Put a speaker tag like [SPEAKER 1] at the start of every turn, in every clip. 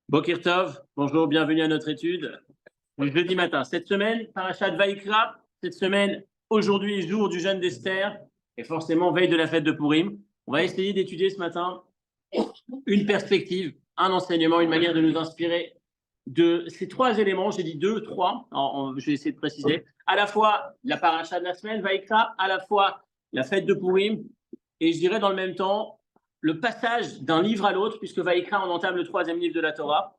[SPEAKER 1] Boker Tov, bonjour, bienvenue à notre étude. Jeudi matin, cette semaine, Parashat Vaïkra, cette semaine, aujourd'hui, jour du jeûne d'Esther, et forcément veille de la fête de Purim. On va essayer d'étudier ce matin une perspective, un enseignement, une manière de nous inspirer de ces trois éléments. J'ai dit deux, trois, je vais essayer de préciser. À la fois la Parashat de la semaine, Vaïkra, à la fois la fête de Purim, et je dirais dans le même temps, le passage d'un livre à l'autre, puisque Vaïkra, on entame le troisième livre de la Torah,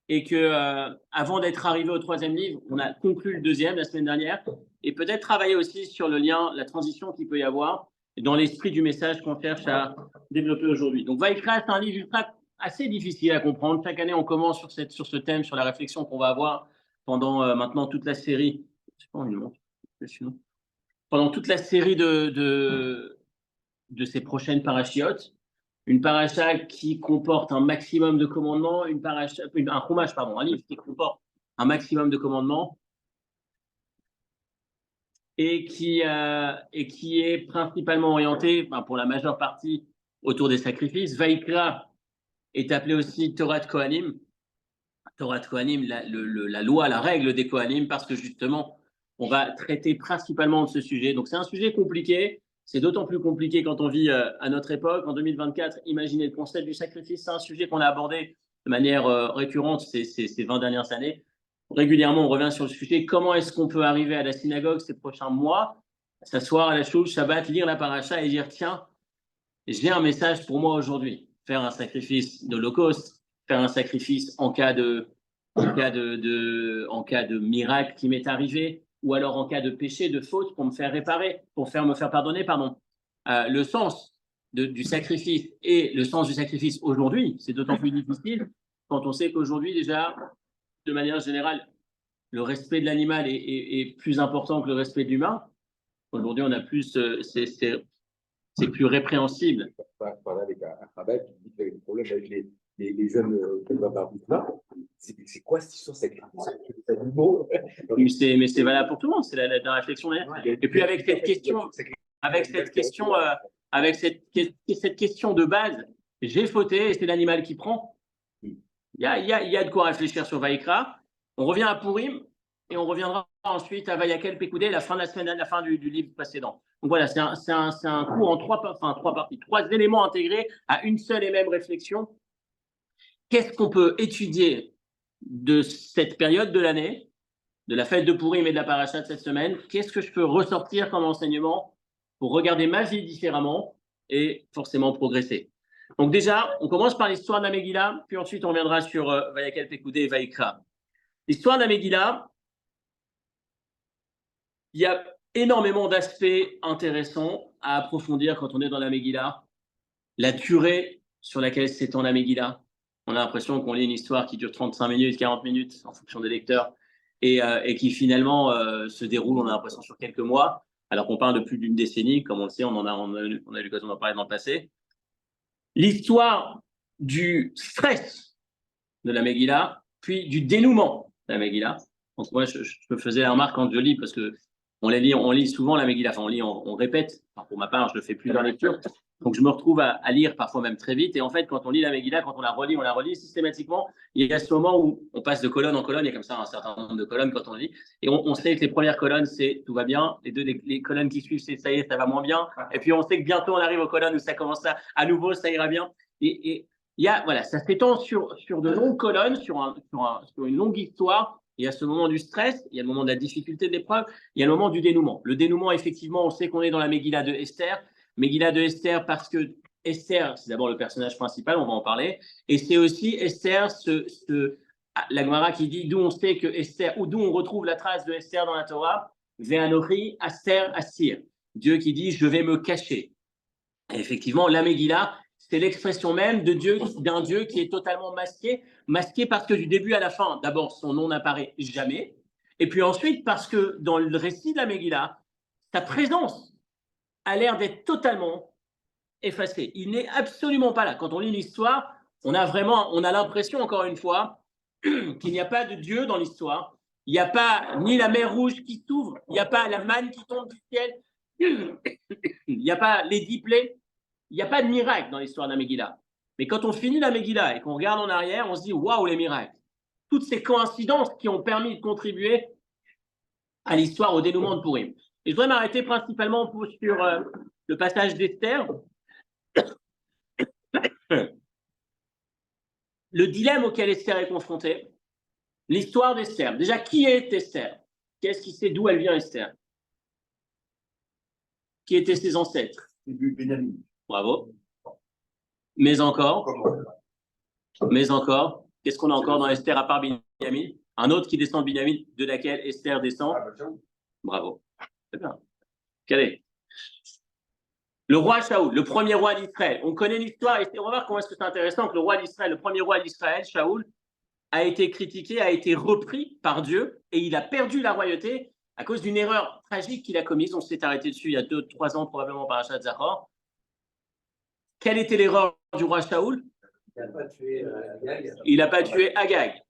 [SPEAKER 1] et que avant d'être arrivé au troisième livre, on a conclu le deuxième la semaine dernière, et peut-être travailler aussi sur le lien, la transition qu'il peut y avoir dans l'esprit du message qu'on cherche à développer aujourd'hui. Donc Vaïkra, c'est un livre assez difficile à comprendre. Chaque année, on commence sur ce thème, sur la réflexion qu'on va avoir pendant maintenant toute la série. Je sais pas, on lui montre. Pendant toute la série de ces prochaines parachiotes. Une paracha qui comporte un maximum de commandements, un chumash, pardon, un livre qui comporte un maximum de commandements et qui est principalement orienté, pour la majeure partie, autour des sacrifices. Vaïkra est appelé aussi Torah de Kohanim. Torah de Kohanim, la loi, la règle des Kohanim, parce que justement, on va traiter principalement de ce sujet. Donc c'est un sujet compliqué. C'est d'autant plus compliqué quand on vit à notre époque, en 2024. Imaginez le concept du sacrifice, c'est un sujet qu'on a abordé de manière récurrente ces 20 dernières années. Régulièrement, on revient sur le sujet. Comment est-ce qu'on peut arriver à la synagogue ces prochains mois, s'asseoir à la choule, Shabbat, lire la paracha et dire tiens, j'ai un message pour moi aujourd'hui. Faire un sacrifice d'Holocauste, faire un sacrifice en cas de miracle qui m'est arrivé, ou alors en cas de péché, de faute, pour me faire réparer, pour me faire pardonner, pardon. Le sens du sacrifice et le sens du sacrifice aujourd'hui, c'est d'autant plus difficile quand on sait qu'aujourd'hui, déjà, de manière générale, le respect de l'animal est plus important que le respect de l'humain. Aujourd'hui, on a plus, c'est plus répréhensible.
[SPEAKER 2] Voilà, avec un rabbin qui dit qu'il y a des problèmes avec les jeunes c'est quoi cette histoire sacrifice animaux?
[SPEAKER 1] Mais c'est valable pour tout le monde, c'est la réflexion derrière. Et puis avec cette question de base, j'ai fauté et c'est l'animal qui prend. Il y a de quoi réfléchir sur Vaïkra. On revient à Purim et on reviendra ensuite à Vayakel Pekoudé, la fin de la semaine, la fin du livre précédent. Donc voilà, c'est un cours en trois parties, trois éléments intégrés à une seule et même réflexion. Qu'est-ce qu'on peut étudier de cette période de l'année, de la fête de Purim et de la paracha de cette semaine? Qu'est-ce que je peux ressortir comme enseignement pour regarder ma vie différemment et forcément progresser? Donc déjà, on commence par l'histoire de la Megillah, puis ensuite on reviendra sur Vayakel Pekoudé et Vaïkra. L'histoire de la Megillah, il y a énormément d'aspects intéressants à approfondir quand on est dans la Megillah. La durée sur laquelle s'étend la Megillah. On a l'impression qu'on lit une histoire qui dure 35 minutes, 40 minutes, en fonction des lecteurs, et qui finalement se déroule, on a l'impression, sur quelques mois, alors qu'on parle de plus d'une décennie, comme on le sait, on a eu l'occasion d'en parler dans le passé. L'histoire du stress de la Megillah, puis du dénouement de la Megillah. Donc moi, je me faisais la remarque quand je lis, parce que on lit souvent la Megillah, on répète. Enfin, pour ma part, je le fais plus dans la lecture. Donc, je me retrouve à lire parfois même très vite. Et en fait, quand on lit la Megillah, quand on la relit systématiquement, il y a ce moment où on passe de colonne en colonne. Il y a comme ça un certain nombre de colonnes quand on lit. Et on sait que les premières colonnes, c'est tout va bien. Les colonnes qui suivent, c'est ça y est, ça va moins bien. Et puis, on sait que bientôt, on arrive aux colonnes où ça commence à nouveau, ça ira bien. Et voilà, ça s'étend sur de longues colonnes, sur une longue histoire. Il y a ce moment du stress, il y a le moment de la difficulté de l'épreuve, il y a le moment du dénouement. Le dénouement, effectivement, on sait qu'on est dans la Megillah de Esther. Megillah de Esther parce que Esther, c'est d'abord le personnage principal, on va en parler. Et c'est aussi Esther, la Gemara qui dit d'où on sait que Esther, ou d'où on retrouve la trace de Esther dans la Torah, Ve'anochi Aster Assir. Dieu qui dit je vais me cacher. Et effectivement, la Megillah, c'est l'expression même d'un Dieu qui est totalement masqué parce que du début à la fin, d'abord, son nom n'apparaît jamais, et puis ensuite parce que dans le récit de la Megillah, sa présence a l'air d'être totalement effacée. Il n'est absolument pas là. Quand on lit l'histoire, on a l'impression, encore une fois, qu'il n'y a pas de Dieu dans l'histoire. Il n'y a pas ni la mer rouge qui s'ouvre, il n'y a pas la manne qui tombe du ciel, il n'y a pas les 10 plaies. Il n'y a pas de miracle dans l'histoire de la Megillah. Mais quand on finit la Megillah et qu'on regarde en arrière, on se dit waouh, les miracles. Toutes ces coïncidences qui ont permis de contribuer à l'histoire, au dénouement de Purim. Et je voudrais m'arrêter principalement sur le passage d'Esther. Le dilemme auquel Esther est confrontée, l'histoire d'Esther. Déjà, qui est Esther? Qu'est-ce qui sait d'où elle vient, Esther? Qui étaient ses ancêtres?
[SPEAKER 2] Benjamin.
[SPEAKER 1] Bravo. Mais encore, qu'est-ce qu'on a encore dans Esther à part Binyamin? Un autre qui descend de Binyamin, de laquelle Esther descend? Bravo. C'est bien. Quel est? Le roi Shaoul, le premier roi d'Israël. On connaît l'histoire et on va voir comment est-ce que c'est intéressant que le roi d'Israël, le premier roi d'Israël, Shaoul, a été critiqué, a été repris par Dieu et il a perdu la royauté à cause d'une erreur tragique qu'il a commise. On s'est arrêté dessus il y a 2-3 ans probablement par Achat Zachor. Quelle était l'erreur du roi Shaoul? Il n'a pas tué Agag.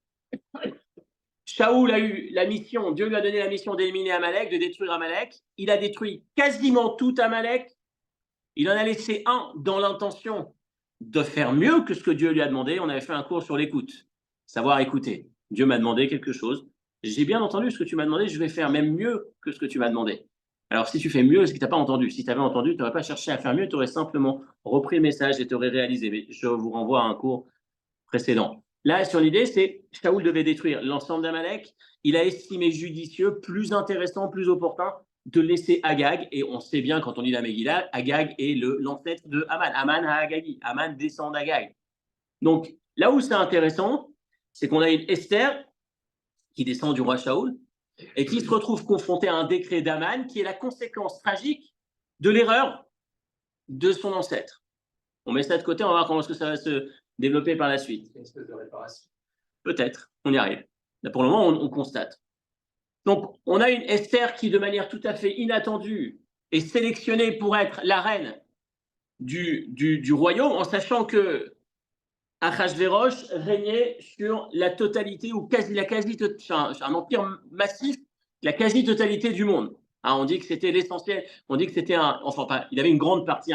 [SPEAKER 1] Shaoul a eu la mission, Dieu lui a donné la mission d'éliminer Amalek, de détruire Amalek. Il a détruit quasiment tout Amalek. Il en a laissé un dans l'intention de faire mieux que ce que Dieu lui a demandé. On avait fait un cours sur l'écoute, savoir écouter. Dieu m'a demandé quelque chose. J'ai bien entendu ce que tu m'as demandé, je vais faire même mieux que ce que tu m'as demandé. Alors, si tu fais mieux, c'est que tu n'as pas entendu. Si tu avais entendu, tu n'aurais pas cherché à faire mieux, tu aurais simplement repris le message et tu aurais réalisé. Mais je vous renvoie à un cours précédent. Là, sur l'idée, c'est Shaoul devait détruire l'ensemble d'Amalek. Il a estimé judicieux, plus intéressant, plus opportun de laisser Agag. Et on sait bien, quand on lit la Megillah, Agag est l'ancêtre de Aman. Aman a Agagi. Aman descend d'Agag. Donc, là où c'est intéressant, c'est qu'on a une Esther qui descend du roi Shaoul et qui se retrouve confrontée à un décret d'Aman qui est la conséquence tragique de l'erreur de son ancêtre. On met ça de côté, on va voir comment est-ce que ça va se développer par la suite.
[SPEAKER 3] Une espèce de réparation.
[SPEAKER 1] Peut-être, on y arrive. Là, pour le moment, on constate. Donc, on a une Esther qui, de manière tout à fait inattendue, est sélectionnée pour être la reine du royaume, en sachant que Achashverosh régnait sur la totalité, ou un empire massif, la quasi-totalité du monde. Hein, on dit que c'était l'essentiel, on dit que c'était il avait une grande partie,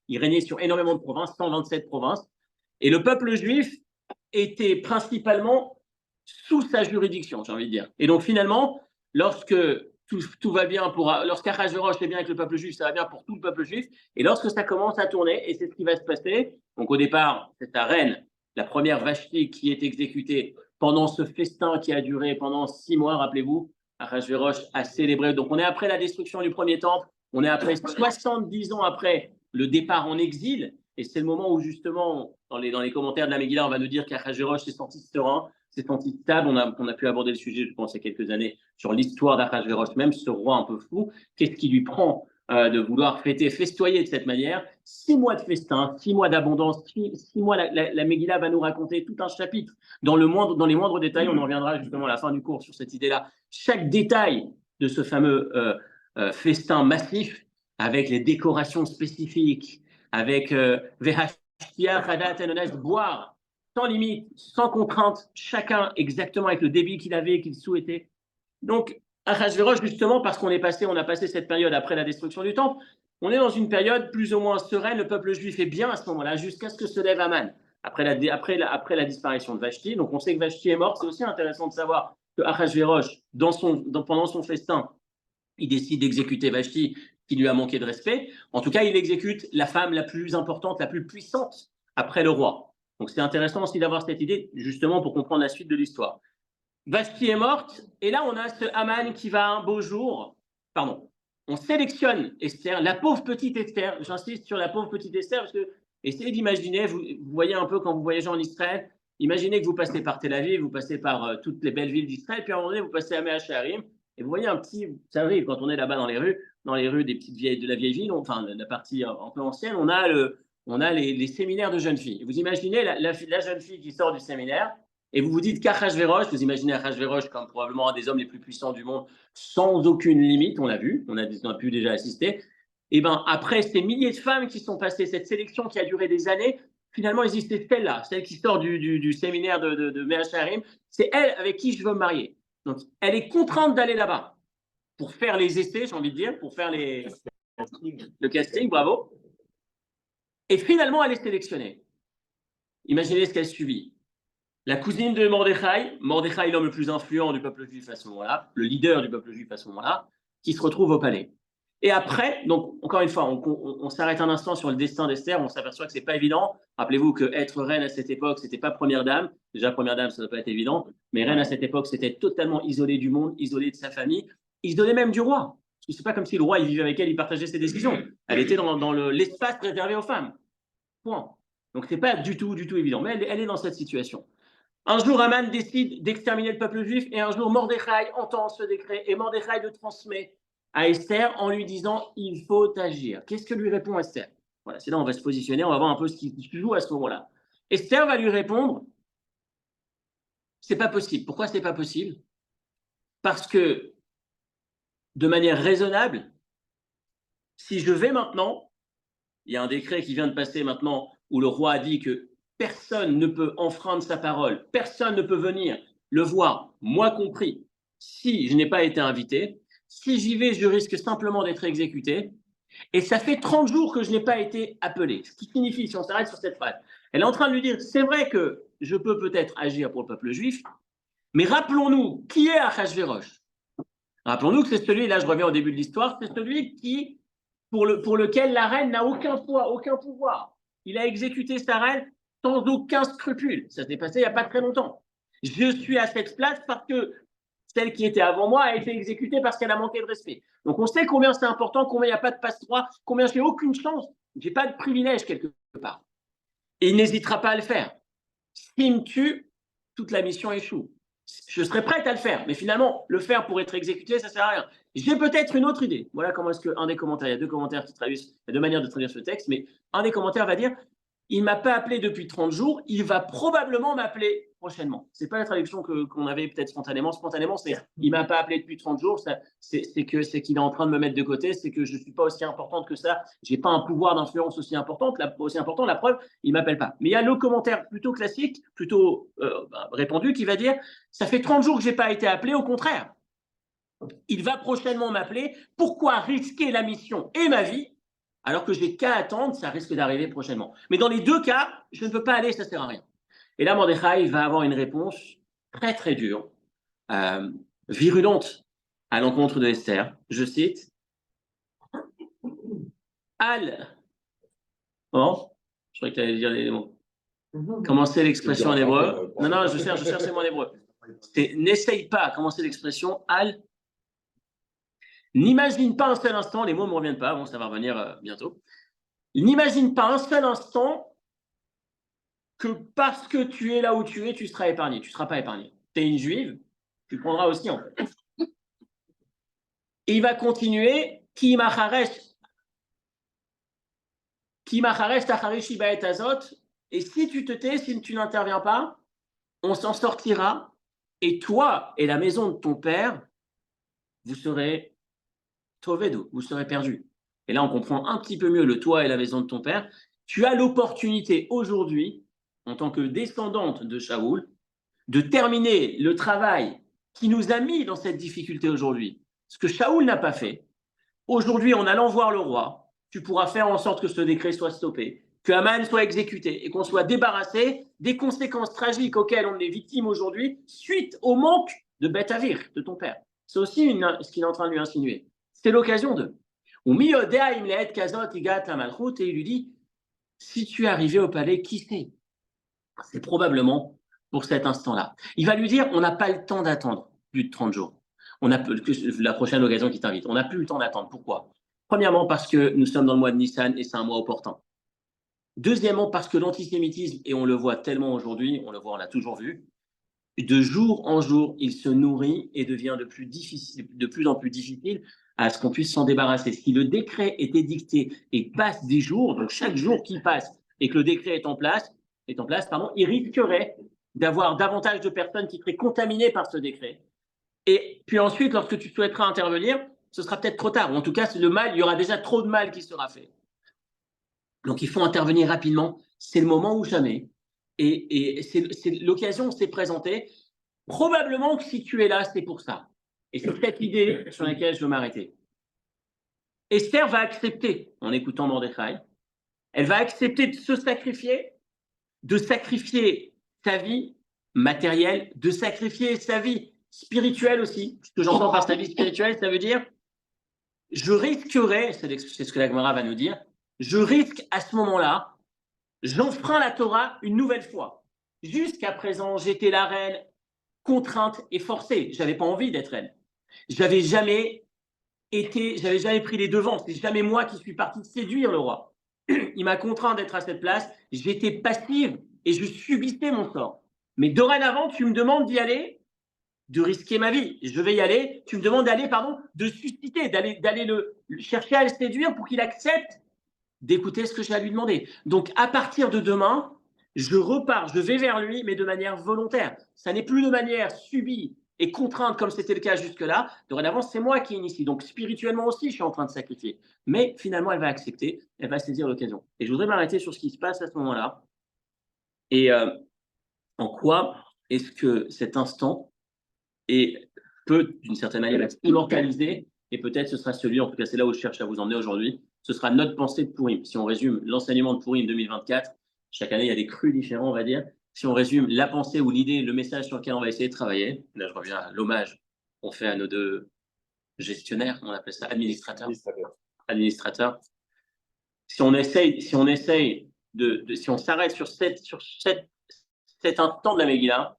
[SPEAKER 1] il régnait sur énormément de provinces, 127 provinces, et le peuple juif était principalement sous sa juridiction, j'ai envie de dire. Et donc finalement, lorsque tout va bien lorsqu'Achashverosh est bien avec le peuple juif, ça va bien pour tout le peuple juif. Et lorsque ça commence à tourner, et c'est ce qui va se passer, donc au départ, c'est ta reine, la première Vashti, qui est exécutée pendant ce festin qui a duré pendant 6 mois, rappelez-vous, Achashverosh a célébré. Donc on est après la destruction du premier temple, on est après 70 ans après le départ en exil, et c'est le moment où justement, dans les commentaires de la Megillah, on va nous dire qu'Achashverosh s'est senti serein, s'est senti stable. On a pu aborder le sujet, je pense, il y a quelques années, sur l'histoire d'Achashverosh, même ce roi un peu fou. Qu'est-ce qui lui prend de vouloir festoyer de cette manière? 6 mois de festin, 6 mois d'abondance, 6 mois, la Megillah va nous raconter tout un chapitre dans les moindres détails. On en reviendra justement à la fin du cours sur cette idée-là. Chaque détail de ce fameux festin massif, avec les décorations spécifiques, avec boire sans limite, sans contrainte, chacun exactement avec le débit qu'il avait et qu'il souhaitait. Donc, Achashverosh, justement, parce on a passé cette période après la destruction du temple, on est dans une période plus ou moins sereine, le peuple juif est bien à ce moment-là, jusqu'à ce que se lève Aman, après la disparition de Vashti. Donc on sait que Vashti est morte, c'est aussi intéressant de savoir que Achashverosh, pendant son festin, il décide d'exécuter Vashti, qui lui a manqué de respect. En tout cas, il exécute la femme la plus importante, la plus puissante après le roi. Donc c'est intéressant aussi d'avoir cette idée, justement, pour comprendre la suite de l'histoire. Vashti est morte, et là on a ce Haman qui va un beau jour, on sélectionne Esther, la pauvre petite Esther, j'insiste sur la pauvre petite Esther, parce que essayez d'imaginer, vous voyez un peu quand vous voyagez en Israël, imaginez que vous passez par Tel Aviv, vous passez par toutes les belles villes d'Israël, puis à un moment donné vous passez à Mea Shearim, et vous voyez ça arrive quand on est là-bas dans les rues de la vieille ville, enfin la partie un peu ancienne, on a les séminaires de jeunes filles. Vous imaginez la jeune fille qui sort du séminaire, et vous vous dites qu'Achashverosh, vous imaginez Achashverosh comme probablement un des hommes les plus puissants du monde, sans aucune limite, on l'a vu, on a pu déjà assister. Et bien après ces milliers de femmes qui sont passées, cette sélection qui a duré des années, finalement existait celle-là, celle qui sort du séminaire de Mea Shearim, c'est elle avec qui je veux me marier. Donc elle est contrainte d'aller là-bas pour faire les essais, j'ai envie de dire, pour faire le casting, bravo. Et finalement elle est sélectionnée. Imaginez ce qu'elle subit. La cousine de Mordechai, l'homme le plus influent du peuple juif à ce moment-là, le leader du peuple juif à ce moment-là, qui se retrouve au palais. Et après, donc encore une fois, on s'arrête un instant sur le destin d'Esther, on s'aperçoit que c'est pas évident. Rappelez-vous qu'être reine à cette époque, c'était pas première dame. Déjà, première dame, ça ne doit pas être évident. Mais reine à cette époque, c'était totalement isolée du monde, isolée de sa famille, isolée même du roi. Parce que c'est pas comme si le roi, il vivait avec elle, il partageait ses décisions. Elle était dans l'espace réservé aux femmes. Point. Donc c'est pas du tout évident. Mais elle est dans cette situation. Un jour, Haman décide d'exterminer le peuple juif et un jour, Mordechai entend ce décret et Mordechai le transmet à Esther en lui disant « il faut agir ». Qu'est-ce que lui répond Esther? Voilà, c'est là on va se positionner, on va voir un peu ce qui se joue à ce moment-là. Esther va lui répondre « c'est pas possible ». Pourquoi c'est pas possible? Parce que, de manière raisonnable, si je vais maintenant, il y a un décret qui vient de passer maintenant où le roi a dit que personne ne peut enfreindre sa parole, personne ne peut venir le voir, moi compris, si je n'ai pas été invité. Si j'y vais, je risque simplement d'être exécuté. Et ça fait 30 jours que je n'ai pas été appelé. Ce qui signifie, si on s'arrête sur cette phrase, elle est en train de lui dire, c'est vrai que je peux peut-être agir pour le peuple juif, mais rappelons-nous, qui est Achashverosh? Rappelons-nous que c'est celui, là je reviens au début de l'histoire, c'est celui qui, pour lequel la reine n'a aucun poids, aucun pouvoir. Il a exécuté sa reine sans aucun scrupule. Ça s'est passé il n'y a pas très longtemps. Je suis à cette place parce que celle qui était avant moi a été exécutée parce qu'elle a manqué de respect. Donc on sait combien c'est important, combien il n'y a pas de passe-droit, combien je n'ai aucune chance, je n'ai pas de privilège quelque part. Et il n'hésitera pas à le faire. S'il me tue, toute la mission échoue. Je serais prête à le faire, mais finalement, le faire pour être exécuté, ça ne sert à rien. J'ai peut-être une autre idée. Voilà comment est-ce qu'un des commentaires, il y a deux commentaires qui traduisent, il y a deux manières de traduire ce texte, mais un des commentaires va dire il ne m'a pas appelé depuis 30 jours, il va probablement m'appeler prochainement. Ce n'est pas la traduction qu'on avait peut-être spontanément. Spontanément, c'est il ne m'a pas appelé depuis 30 jours, c'est qu'il est en train de me mettre de côté, c'est que je ne suis pas aussi importante que ça, je n'ai pas un pouvoir d'influence aussi important, la preuve, il ne m'appelle pas. Mais il y a le commentaire plutôt classique, plutôt répandu, qui va dire ça fait 30 jours que je n'ai pas été appelé, au contraire. Il va prochainement m'appeler. Pourquoi risquer la mission et ma vie alors que j'ai qu'à attendre, ça risque d'arriver prochainement. Mais dans les deux cas, je ne peux pas aller, ça ne sert à rien. Et là, Mordechai va avoir une réponse très très dure, virulente à l'encontre de Esther. Je cite Al. Bon, je croyais que tu allais dire les mots. Comment c'est l'expression en hébreu? Non, je cherche les mots en hébreu. N'essaye pas. Comment c'est l'expression Al? N'imagine pas un seul instant, les mots ne me reviennent pas, bon, ça va revenir bientôt. N'imagine pas un seul instant que parce que tu es là où tu es, tu seras épargné. Tu ne seras pas épargné. Tu es une juive, tu prendras aussi en fait. Et il va continuer, Ki macharesh tacharishi ba'et azot. Et si tu te tais, si tu n'interviens pas, on s'en sortira. Et toi et la maison de ton père, vous serez tovedo, vous serez perdus. Et là, on comprend un petit peu mieux le toi et la maison de ton père. Tu as l'opportunité aujourd'hui, en tant que descendante de Shaoul, de terminer le travail qui nous a mis dans cette difficulté aujourd'hui. Ce que Shaoul n'a pas fait. Aujourd'hui, en allant voir le roi, tu pourras faire en sorte que ce décret soit stoppé, que Haman soit exécuté et qu'on soit débarrassé des conséquences tragiques auxquelles on est victime aujourd'hui suite au manque de Beth Avir, de ton père. C'est aussi ce qu'il est en train de lui insinuer. C'est l'occasion de. Et il lui dit, si tu es arrivé au palais, qui sait? C'est probablement pour cet instant-là. Il va lui dire, on n'a pas le temps d'attendre plus de 30 jours. On a la prochaine occasion qui t'invite. On n'a plus le temps d'attendre. Pourquoi? Premièrement, parce que nous sommes dans le mois de Nissan et c'est un mois opportun. Deuxièmement, parce que l'antisémitisme, et on le voit tellement aujourd'hui, on l'a toujours vu, de jour en jour, il se nourrit et devient de plus en plus difficile à ce qu'on puisse s'en débarrasser. Si le décret est édicté et passe des jours, donc chaque jour qui passe et que le décret est en place, il risquerait d'avoir davantage de personnes qui seraient contaminées par ce décret. Et puis ensuite, lorsque tu souhaiteras intervenir, ce sera peut-être trop tard. Ou en tout cas, il y aura déjà trop de mal qui sera fait. Donc, il faut intervenir rapidement. C'est le moment ou jamais. Et l'occasion s'est présentée. Probablement que si tu es là, c'est pour ça. Et c'est cette idée sur laquelle je veux m'arrêter. Esther va accepter, en écoutant Mordechai, elle va accepter de se sacrifier de sacrifier sa vie matérielle, de sacrifier sa vie spirituelle aussi. Ce que j'entends par sa vie spirituelle, ça veut dire je risquerais, c'est ce que la Gemara va nous dire, je risque à ce moment-là, j'enfreins la Torah une nouvelle fois. Jusqu'à présent, j'étais la reine contrainte et forcée. Je n'avais pas envie d'être reine. J'avais jamais pris les devants. C'est jamais moi qui suis parti séduire le roi. Il m'a contraint d'être à cette place. J'étais passive et je subissais mon sort. Mais dorénavant, tu me demandes d'y aller, de risquer ma vie. Je vais y aller. Tu me demandes d'aller, de susciter, d'aller le chercher à le séduire pour qu'il accepte d'écouter ce que j'ai à lui demander. Donc, à partir de demain, je repars, je vais vers lui, mais de manière volontaire. Ça n'est plus de manière subie et contrainte comme c'était le cas jusque-là. Dorénavant, c'est moi qui initie. Donc, spirituellement aussi, je suis en train de sacrifier. Mais finalement, elle va accepter, elle va saisir l'occasion. Et je voudrais m'arrêter sur ce qui se passe à ce moment-là. Et en quoi est-ce que cet instant peut, d'une certaine manière, être immortalisé. Et peut-être ce sera celui, en tout cas, c'est là où je cherche à vous emmener aujourd'hui. Ce sera notre pensée de Pourim. Si on résume l'enseignement de Pourim 2024, chaque année, il y a des crus différents, on va dire. Si on résume la pensée ou l'idée, le message sur lequel on va essayer de travailler, là, je reviens à l'hommage qu'on fait à nos deux gestionnaires, on appelle ça administrateurs. Si on s'arrête sur cet instant de la Megillah,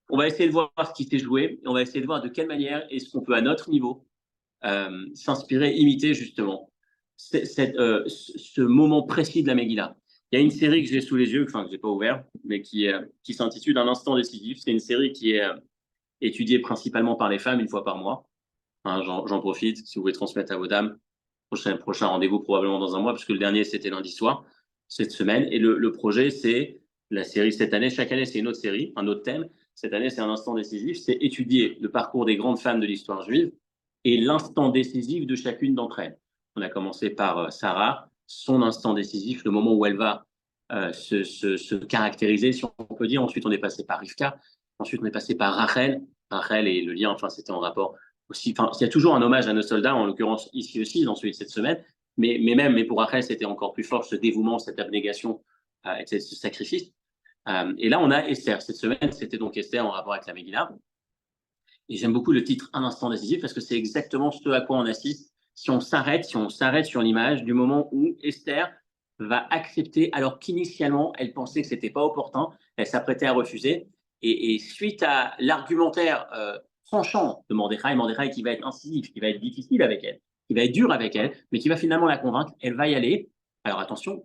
[SPEAKER 1] on va essayer de voir ce qui s'est joué et on va essayer de voir de quelle manière est-ce qu'on peut, à notre niveau, s'inspirer, imiter justement ce moment précis de la Megillah. Il y a une série que j'ai sous les yeux, enfin que je n'ai pas ouvert, mais qui s'intitule Un instant décisif. C'est une série qui est étudiée principalement par les femmes une fois par mois. Hein, j'en profite, si vous voulez transmettre à vos dames. Prochain rendez-vous probablement dans un mois, parce que le dernier c'était lundi soir, cette semaine. Et le projet, c'est la série cette année. Chaque année, c'est une autre série, un autre thème. Cette année, c'est un instant décisif. C'est étudier le parcours des grandes femmes de l'histoire juive et l'instant décisif de chacune d'entre elles. On a commencé par Sarah, son instant décisif, le moment où elle va se caractériser, si on peut dire. Ensuite, on est passé par Rivka. Ensuite, on est passé par Rachel. Rachel et le lien, enfin, c'était en rapport aussi. Enfin, il y a toujours un hommage à nos soldats, en l'occurrence ici aussi, dans celui de cette semaine. Mais pour Rachel, c'était encore plus fort ce dévouement, cette abnégation et ce sacrifice. Et là, on a Esther. Cette semaine, c'était donc Esther en rapport avec la Megillah. Et j'aime beaucoup le titre Un instant décisif parce que c'est exactement ce à quoi on assiste. Si on s'arrête sur l'image du moment où Esther va accepter, alors qu'initialement, elle pensait que ce n'était pas opportun, elle s'apprêtait à refuser. Et suite à l'argumentaire tranchant de Mordechai qui va être incisif, qui va être difficile avec elle, qui va être dur avec elle, mais qui va finalement la convaincre, elle va y aller. Alors attention,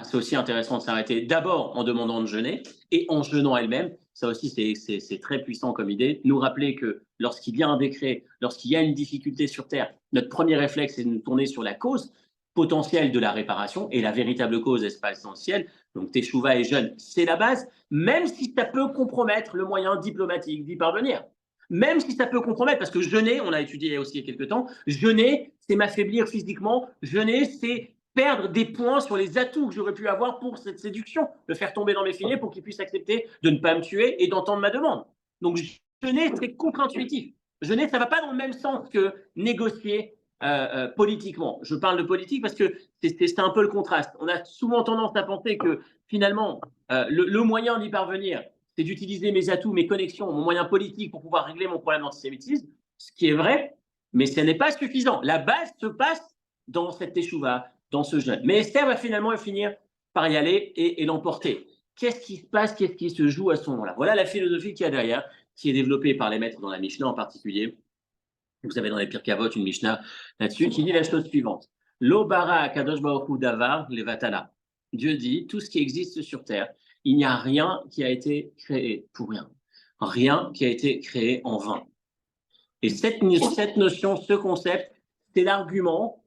[SPEAKER 1] c'est aussi intéressant de s'arrêter d'abord en demandant de jeûner et en jeûnant elle-même. Ça aussi, c'est très puissant comme idée. Nous rappeler que lorsqu'il y a un décret, lorsqu'il y a une difficulté sur Terre, notre premier réflexe, c'est de nous tourner sur la cause potentielle de la réparation et la véritable cause est pas essentielle. Donc, teshuva et jeûne, c'est la base, même si ça peut compromettre le moyen diplomatique d'y parvenir. Même si ça peut compromettre, parce que jeûner, on l'a étudié aussi il y a quelques temps, jeûner, c'est m'affaiblir physiquement, jeûner, c'est perdre des points sur les atouts que j'aurais pu avoir pour cette séduction, le faire tomber dans mes filets pour qu'il puisse accepter de ne pas me tuer et d'entendre ma demande. Donc, jeûner, c'est contre-intuitif. Jeûner, ça ne va pas dans le même sens que négocier politiquement. Je parle de politique parce que c'est un peu le contraste. On a souvent tendance à penser que finalement, le moyen d'y parvenir, c'est d'utiliser mes atouts, mes connexions, mon moyen politique pour pouvoir régler mon problème d'antisémitisme, ce qui est vrai, mais ce n'est pas suffisant. La base se passe dans cette teshuva, dans ce jeûne. Mais Esther va finalement finir par y aller et l'emporter. Qu'est-ce qui se passe, qu'est-ce qui se joue à ce moment-là? Voilà la philosophie qu'il y a derrière, qui est développée par les maîtres dans la Mishnah en particulier. Vous avez dans les Pirkei Avot une Mishnah là-dessus qui dit la chose suivante. Lo bara kadosh baruch hu davar levatala. Dieu dit, tout ce qui existe sur terre, il n'y a rien qui a été créé pour rien. Rien qui a été créé en vain. Et cette notion, ce concept, c'est l'argument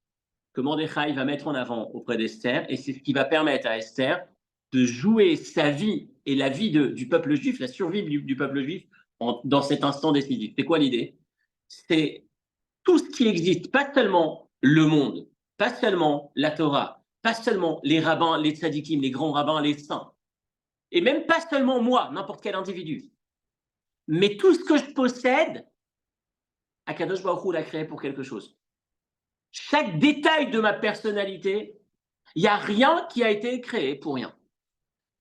[SPEAKER 1] que Mordechai va mettre en avant auprès d'Esther, et c'est ce qui va permettre à Esther de jouer sa vie et la vie du peuple juif, la survie du peuple juif dans cet instant décisif. C'est quoi l'idée? C'est tout ce qui existe, pas seulement le monde, pas seulement la Torah, pas seulement les rabbins, les tzadikim, les grands rabbins, les saints, et même pas seulement moi, n'importe quel individu, mais tout ce que je possède, Akadosh Baruch Hu l'a créé pour quelque chose. Chaque détail de ma personnalité, il n'y a rien qui a été créé pour rien.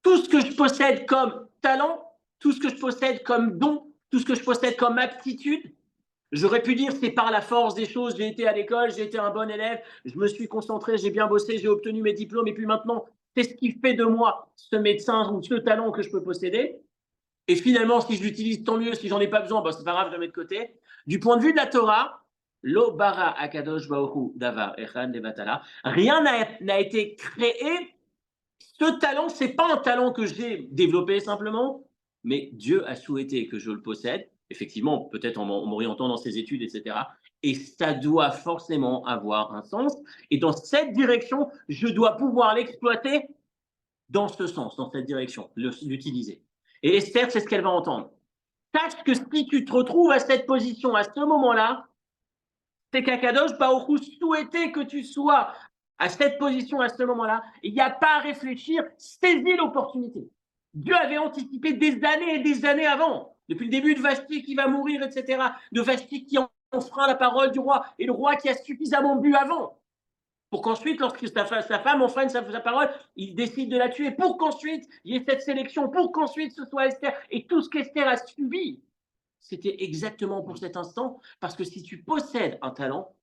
[SPEAKER 1] tout ce que je possède comme talent, tout ce que je possède comme don, tout ce que je possède comme aptitude, j'aurais pu dire c'est par la force des choses, j'ai été à l'école, j'ai été un bon élève, je me suis concentré, j'ai bien bossé, j'ai obtenu mes diplômes et puis maintenant, c'est ce qui fait de moi ce médecin ou ce talent que je peux posséder. Et finalement, si je l'utilise, tant mieux. Si j'en ai pas besoin, ben, c'est pas grave, je le mets de côté. Du point de vue de la Torah, lo bara akadosh baoru davar echad levatala. Rien n'a été créé. Ce talent, c'est pas un talent que j'ai développé simplement, mais Dieu a souhaité que je le possède. Effectivement, peut-être en m'orientant dans ses études, etc. Et ça doit forcément avoir un sens. Et dans cette direction, je dois pouvoir l'exploiter dans ce sens, dans cette direction, l'utiliser. Et Esther, c'est ce qu'elle va entendre. Sache que si tu te retrouves à cette position, à ce moment-là, c'est qu'Akadosh Baruch souhaitait que tu sois à cette position, à ce moment-là. Il n'y a pas à réfléchir, saisis l'opportunité. Dieu avait anticipé des années et des années avant, depuis le début de Vashti qui va mourir, etc., de Vashti qui enfreint la parole du roi, et le roi qui a suffisamment bu avant, pour qu'ensuite, lorsque sa femme enfreint sa parole, il décide de la tuer, pour qu'ensuite, il y ait cette sélection, pour qu'ensuite ce soit Esther. Et tout ce qu'Esther a subi, c'était exactement pour cet instant, parce que si tu possèdes un talent,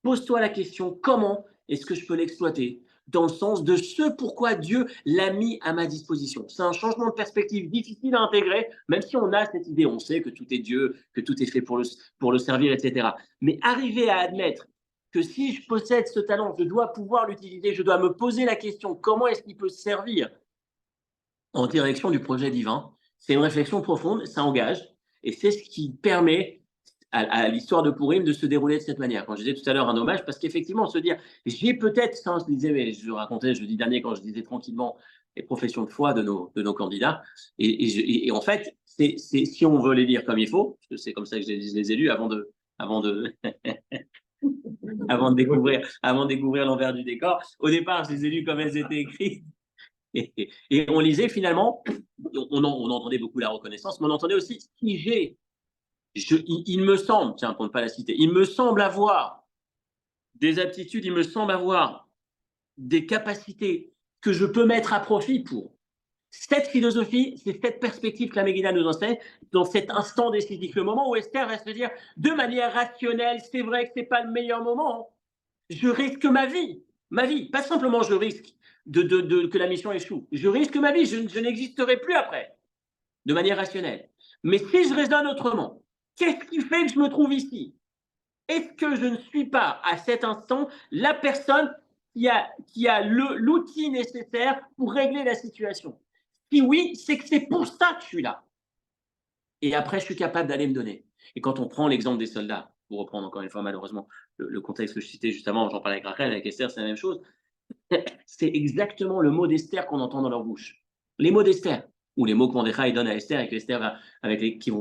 [SPEAKER 1] pose-toi la question, comment est-ce que je peux l'exploiter dans le sens de ce pourquoi Dieu l'a mis à ma disposition. C'est un changement de perspective difficile à intégrer, même si on a cette idée, on sait que tout est Dieu, que tout est fait pour le servir, etc. Mais arriver à admettre que si je possède ce talent, je dois pouvoir l'utiliser, je dois me poser la question, comment est-ce qu'il peut servir en direction du projet divin, c'est une réflexion profonde, ça engage, et c'est ce qui permet à l'histoire de Pourim de se dérouler de cette manière. Quand je disais tout à l'heure un hommage, parce qu'effectivement, se dire, j'ai peut-être, ça je disais, mais je racontais jeudi dernier quand je disais tranquillement les professions de foi de nos candidats, et en fait, si on veut les lire comme il faut, parce que c'est comme ça que je les ai lus avant de, avant de découvrir l'envers du décor. Au départ, je les ai lus comme elles étaient écrites. Et on lisait finalement, on entendait beaucoup la reconnaissance, mais on entendait aussi si il me semble, tiens, pour ne pas la citer, il me semble avoir des aptitudes, il me semble avoir des capacités que je peux mettre à profit pour. Cette philosophie, c'est cette perspective que la Megillah nous enseigne dans cet instant décisif, le moment où Esther va se dire de manière rationnelle, c'est vrai que ce n'est pas le meilleur moment, je risque ma vie, pas simplement je risque que la mission échoue, je risque ma vie, je n'existerai plus après, de manière rationnelle. Mais si je raisonne autrement, qu'est-ce qui fait que je me trouve ici? Est-ce que je ne suis pas à cet instant la personne qui a l'outil nécessaire pour régler la situation? Si oui, c'est que c'est pour ça que je suis là. Et après, je suis capable d'aller me donner. Et quand on prend l'exemple des soldats, pour reprendre encore une fois malheureusement le contexte que je citais juste avant, j'en parlais avec Rachel, avec Esther, c'est la même chose. C'est exactement le mot d'Esther qu'on entend dans leur bouche. Les mots d'Esther, ou les mots que Mordechai donne à Esther et que Esther qui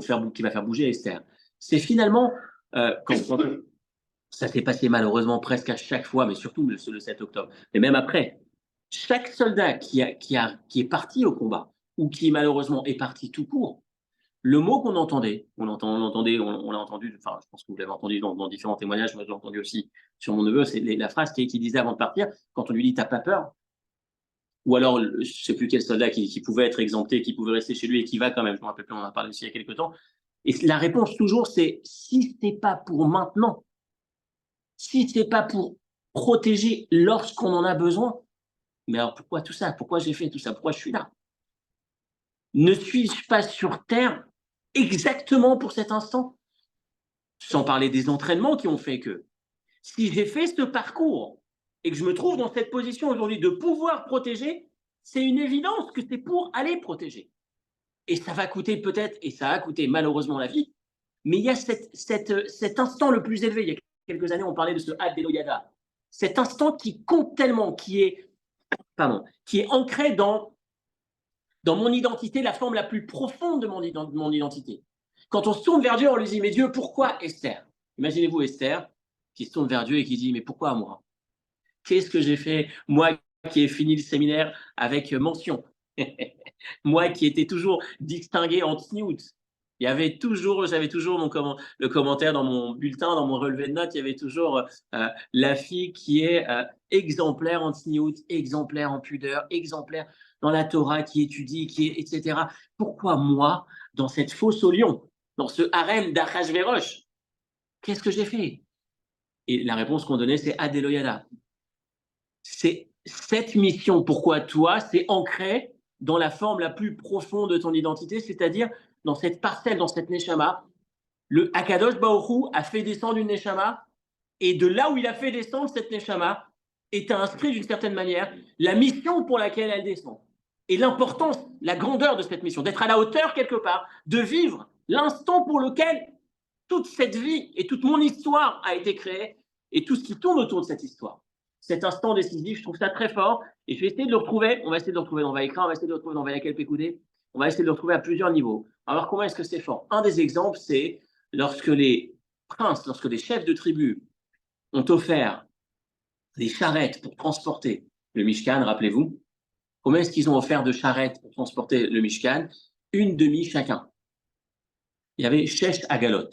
[SPEAKER 1] va faire bouger Esther. C'est finalement, quand ça s'est passé malheureusement presque à chaque fois, mais surtout le 7 octobre, mais même après, chaque soldat qui est parti au combat, ou qui malheureusement est parti tout court, le mot qu'on entendait, on l'a entendu, enfin, je pense que vous l'avez entendu dans différents témoignages, moi je l'ai entendu aussi sur mon neveu, c'est la phrase qui disait avant de partir, quand on lui dit t'as pas peur, ou alors je ne sais plus quel soldat qui pouvait être exempté, qui pouvait rester chez lui et qui va quand même, je ne me rappelle plus, on en a parlé aussi il y a quelques temps, et la réponse toujours c'est si ce n'est pas pour maintenant, si ce n'est pas pour protéger lorsqu'on en a besoin, mais alors pourquoi tout ça? Pourquoi j'ai fait tout ça? Pourquoi je suis là? Ne suis-je pas sur Terre exactement pour cet instant? Sans parler des entraînements qui ont fait que, si j'ai fait ce parcours et que je me trouve dans cette position aujourd'hui de pouvoir protéger, c'est une évidence que c'est pour aller protéger. Et ça va coûter peut-être, et ça a coûté malheureusement la vie, mais il y a cet instant le plus élevé. Il y a quelques années, on parlait de ce Had Yada. Cet instant qui compte tellement, qui est ancré dans mon identité, la forme la plus profonde de mon identité. Quand on se tourne vers Dieu, on lui dit, mais Dieu, pourquoi Esther? Imaginez-vous Esther qui se tourne vers Dieu et qui dit, mais pourquoi moi? Qu'est-ce que j'ai fait, moi qui ai fini le séminaire avec mention? Moi qui étais toujours distingué en tsniout. J'avais toujours le commentaire dans mon bulletin, dans mon relevé de notes, il y avait toujours la fille qui est exemplaire en tsniout, exemplaire en pudeur, exemplaire. dans la Torah, qui étudie, etc. Pourquoi moi, dans cette fosse au lion, dans ce harem d'Achashverosh, qu'est-ce que j'ai fait? Et la réponse qu'on donnait, c'est Adeloyada. C'est cette mission. Pourquoi toi? C'est ancré dans la forme la plus profonde de ton identité, c'est-à-dire dans cette parcelle, dans cette neshama. Le Akadosh Baruch Hu a fait descendre une neshama, et de là où il a fait descendre cette neshama est inscrit d'une certaine manière la mission pour laquelle elle descend. Et l'importance, la grandeur de cette mission, d'être à la hauteur quelque part, de vivre l'instant pour lequel toute cette vie et toute mon histoire a été créée et tout ce qui tourne autour de cette histoire. Cet instant décisif, je trouve ça très fort et je vais essayer de le retrouver. On va essayer de le retrouver dans Vaïkra, on va essayer de le retrouver dans Vaïakel Pekoudé, on va essayer de le retrouver à plusieurs niveaux. Alors comment est-ce que c'est fort? Un des exemples, c'est lorsque les princes, lorsque les chefs de tribus ont offert des charrettes pour transporter le Mishkan, rappelez-vous, combien est-ce qu'ils ont offert de charrettes pour transporter le Mishkan? Une demi chacun. Il y avait Shesh Agalot.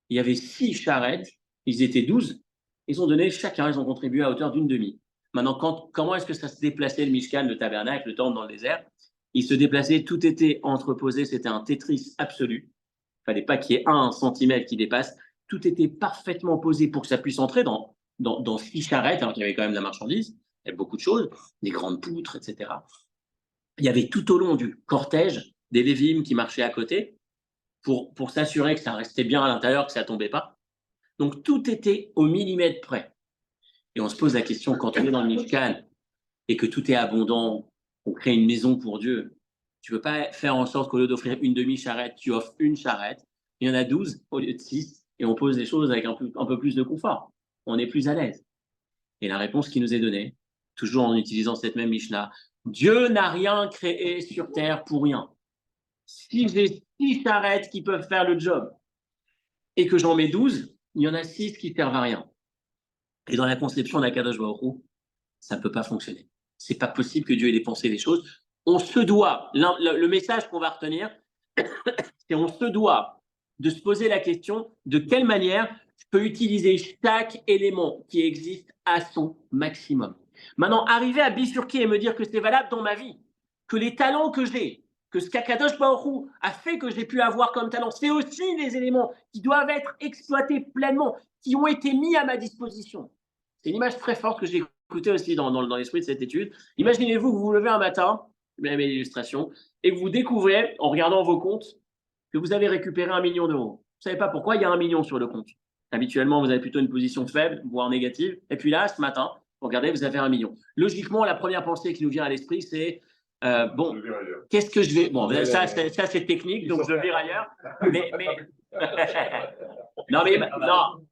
[SPEAKER 1] Il y avait 6 charrettes, ils étaient 12, ils ont donné chacun, ils ont contribué à hauteur d'une demi. Maintenant, comment est-ce que ça se déplaçait le Mishkan, le tabernacle, le temple dans le désert? Il se déplaçait, tout était entreposé, c'était un Tetris absolu. Il ne fallait pas qu'il y ait 1 centimètre qui dépasse. Tout était parfaitement posé pour que ça puisse entrer dans 6 charrettes, alors qu'il y avait quand même de la marchandise, il y avait beaucoup de choses, des grandes poutres, etc. Il y avait tout au long du cortège des Lévim qui marchaient à côté pour s'assurer que ça restait bien à l'intérieur, que ça ne tombait pas. Donc tout était au millimètre près. Et on se pose la question, quand on est dans le Mishkan et que tout est abondant, on crée une maison pour Dieu, tu ne peux pas faire en sorte qu'au lieu d'offrir une demi-charrette, tu offres une charrette. Il y en a 12 au lieu de 6 et on pose les choses avec un peu plus de confort. On est plus à l'aise. Et la réponse qui nous est donnée, toujours en utilisant cette même Mishnah, Dieu n'a rien créé sur terre pour rien. Si j'ai 6 charrettes qui peuvent faire le job et que j'en mets 12, il y en a 6 qui ne servent à rien. Et dans la conception d'Akadosh Baruch Hu, ça ne peut pas fonctionner. Ce n'est pas possible que Dieu ait dépensé les choses. On se doit, le message qu'on va retenir, c'est on se doit de se poser la question de quelle manière je peux utiliser chaque élément qui existe à son maximum. Maintenant, arriver à bifurquer et me dire que c'est valable dans ma vie, que les talents que j'ai, que ce qu'Akadosh Baruch Hu a fait que j'ai pu avoir comme talent, c'est aussi des éléments qui doivent être exploités pleinement, qui ont été mis à ma disposition. C'est une image très forte que j'ai écoutée aussi dans l'esprit de cette étude. Imaginez-vous que vous vous levez un matin, je vais mettre l'illustration, et que vous découvrez, en regardant vos comptes, que vous avez récupéré 1 million d'euros. Vous ne savez pas pourquoi il y a 1 million sur le compte. Habituellement, vous avez plutôt une position faible, voire négative. Et puis là, ce matin, regardez, vous avez 1 million. Logiquement, la première pensée qui nous vient à l'esprit, c'est bon, qu'est-ce que je vais. Bon, ça c'est technique, donc je vire ailleurs. Mais... non, mais non.